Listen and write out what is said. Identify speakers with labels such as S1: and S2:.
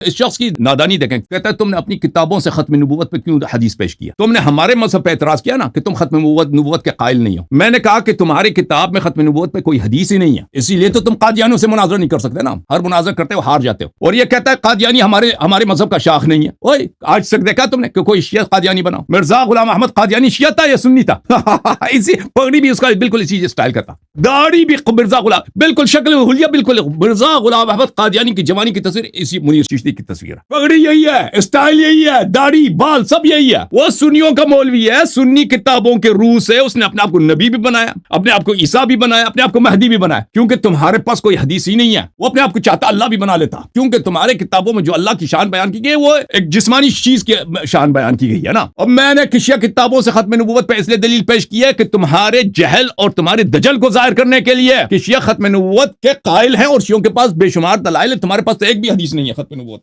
S1: इस शख्स की नादानी देखें, कहता है तुमने अपनी किताबों से खत्म नबूवत पे क्यों हदीस पेश किया? तुमने हमारे मजहब पे एतराज किया ना कि तुम खत्म नबूवत के कायल नहीं हो। मैंने कहा कि तुम्हारी किताब में खत्म नबूवत पे कोई हदीस ही नहीं है, इसीलिए तो तुम कादियानियों से मुनाजरा नहीं कर सकते ना। हर मुनाजरा करते हो हार जाते हो। और ये कहता है कादियानी हमारे मजहब का शाख नहीं है। ओए, आज तक देखा तुमने कि कोई शिया कादियानी बना? मिर्जा गुलाम अहमद कादियानी शिया था या सुन्नी था? इसी पगड़ी भी उसका बिल्कुल इसी स्टाइल का था, दाढ़ी भी मिर्जा गुलाम, बिल्कुल शक्ल हुलिया बिल्कुल मिर्जा गुलाम अहमद कादियानी की जवानी की तस्वीर इसी मुनीर चिश्ती की तस्वीर है। पगड़ी यही है, स्टाइल यही है, दाढ़ी बाल सब यही है। वो सुन्नियों का मौलवी है, सुन्नी किताबों के रूह से उसने अपने आप को नबी भी बनाया, अपने आप को ईसा भी बनाया, अपने आप को महदी भी बनाया। क्योंकि तुम्हारे पास कोई हदीस ही नहीं है। वो अपने आप को चाहता अल्लाह भी बना लेता, क्योंकि तुम्हारे किताबों में जो अल्लाह की शान बयान की गई वो एक जिस्मानी चीज की शान बयान की गई है ना। अब मैंने किशिया किताबों से खत्म नबूवत पे इसलिए दलील पेश की है कि तुम्हारे जहल और तुम्हारे दजल को जाहिर करने के लिए कि शिया खत्म नबूवत के कायल हैं और शियों के पास बेशुमार दलाइल है, तुम्हारे पास तो एक भी हदीस नहीं है खत्म नबूवत।